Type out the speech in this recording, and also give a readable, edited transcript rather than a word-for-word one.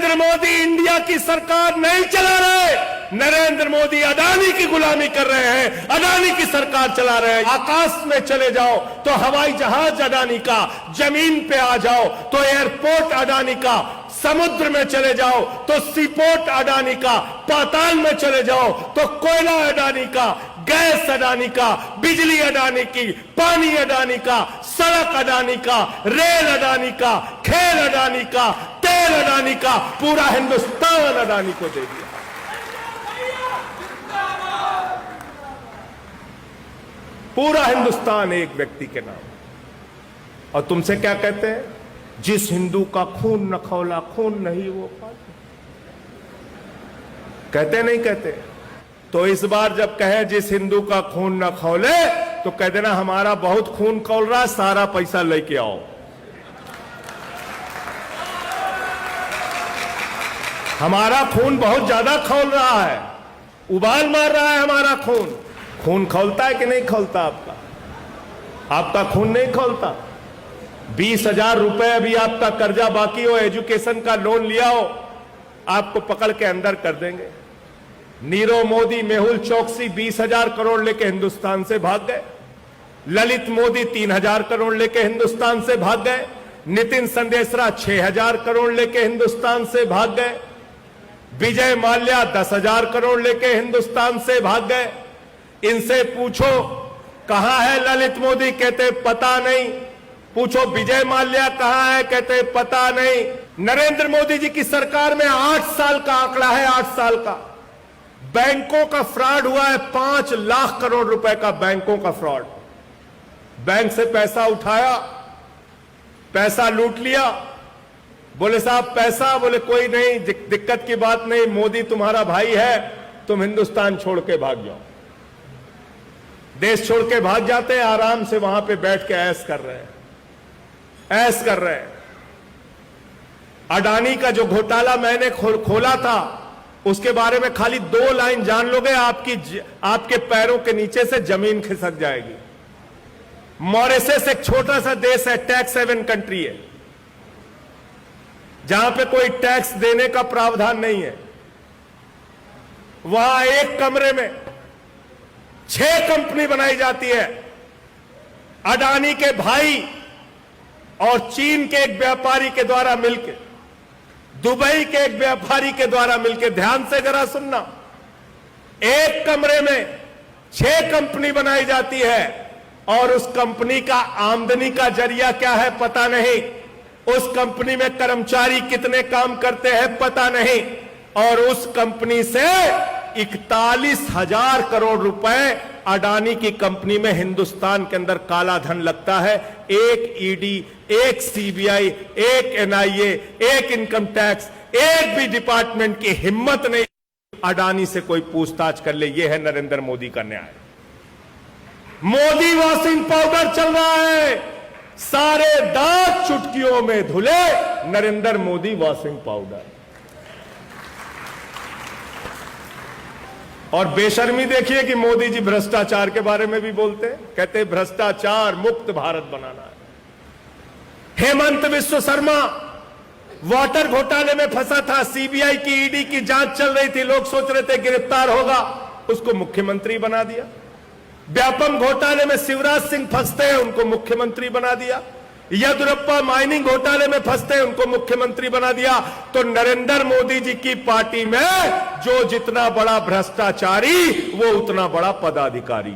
Narendra Modi India की सरकार नहीं चला रहे, नरेंद्र मोदी अडानी की गुलामी कर रहे हैं, अडानी की सरकार चला रहे हैं। आकाश में चले जाओ तो हवाई जहाज अडानी का, जमीन पे आ जाओ तो एयरपोर्ट अडानी का, समुद्र में चले जाओ तो सीपोर्ट अडानी का, पाताल में चले जाओ तो कोयला अडानी का, गैस अडानी का, बिजली अडानी की, पानी अडानी का, सड़क अडानी का, रेल अडानी का, खेल अडानी का, तेल अडानी का, पूरा हिंदुस्तान अडानी को दे दिया। पूरा हिंदुस्तान एक व्यक्ति के नाम। और तुमसे क्या कहते हैं? जिस हिंदू का खून न खौला, खून नहीं वो पाला। कहते नहीं कहते? तो इस बार जब कहे जिस हिंदू का खून न खौले, तो कह देना हमारा बहुत खून खौल रहा है, सारा पैसा लेके आओ। हमारा खून बहुत ज्यादा खौल रहा है, उबाल मार रहा है हमारा खून। खून खौलता है कि नहीं खौलता आपका? आपका खून नहीं खौलता। 20,000 रुपए अभी आपका कर्जा बाकी हो, एजुकेशन का लोन लिया हो, आपको पकड़ के अंदर कर देंगे। नीरव मोदी, मेहुल चौकसी 20,000 करोड़ लेके हिंदुस्तान से भाग गए। ललित मोदी 3,000 करोड़ लेके हिंदुस्तान से भाग गए। नितिन संदेशरा 6,000 करोड़ लेके हिंदुस्तान से भाग गए। विजय माल्या 10,000 करोड़ लेके हिंदुस्तान से भाग गए। इनसे पूछो कहां है ललित मोदी, कहते पता नहीं। पूछो विजय माल्या कहां है, कहते पता नहीं। नरेंद्र मोदी जी की सरकार में 8 साल का आंकड़ा है, 8 साल का। बैंकों का फ्रॉड हुआ है, 5 लाख करोड़ रुपए का बैंकों का फ्रॉड। बैंक से पैसा उठाया, पैसा लूट लिया। बोले साहब पैसा, बोले कोई नहीं, दिक्कत की बात नहीं, मोदी तुम्हारा भाई है, तुम हिंदुस्तान छोड़ के भाग जाओ। देश छोड़ के भाग जाते हैं, आराम से वहां पे बैठ के ऐश कर रहे हैं, ऐश कर रहे हैं। अडानी का जो घोटाला मैंने खोला था, उसके बारे में खाली 2 लाइन जान लोगे, आपके पैरों के नीचे से जमीन खिसक जाएगी। मॉरिशस एक छोटा सा देश है, टैक्स हेवन कंट्री है, जहां पे कोई टैक्स देने का प्रावधान नहीं है। वहां एक कमरे में 6 कंपनी बनाई जाती है। अडानी के भाई और चीन के एक व्यापारी के द्वारा मिलकर, दुबई के एक व्यापारी के द्वारा मिलकर, ध्यान से जरा सुनना, एक कमरे में 6 कंपनी बनाई जाती है। और उस कंपनी का आमदनी का जरिया क्या है पता नहीं, उस कंपनी में कर्मचारी कितने काम करते हैं पता नहीं। और उस कंपनी से 41,000 करोड़ रुपए अडानी की कंपनी में हिंदुस्तान के अंदर काला धन लगता है। एक ईडी, एक सीबीआई, एक एनआईए, एक इनकम टैक्स, एक भी डिपार्टमेंट की हिम्मत नहीं अडानी से कोई पूछताछ कर ले। यह है नरेंद्र मोदी का न्याय। मोदी वॉशिंग पाउडर चल रहा है, सारे दांत चुटकियों में धुले नरेंद्र मोदी वॉशिंग पाउडर। और बेशर्मी देखिए कि मोदी जी भ्रष्टाचार के बारे में भी बोलते हैं, कहते हैं भ्रष्टाचार मुक्त भारत बनाना है। हेमंत विश्व शर्मा वाटर घोटाले में फंसा था, सीबीआई की, ईडी की जांच चल रही थी, लोग सोच रहे थे गिरफ्तार होगा, उसको मुख्यमंत्री बना दिया। व्यापम घोटाले में शिवराज सिंह फंसते हैं, उनको मुख्यमंत्री बना दिया। येदियुरप्पा माइनिंग घोटाले में फंसते हैं, उनको मुख्यमंत्री बना दिया। तो नरेंद्र मोदी जी की पार्टी में जो जितना बड़ा भ्रष्टाचारी, वो उतना बड़ा पदाधिकारी।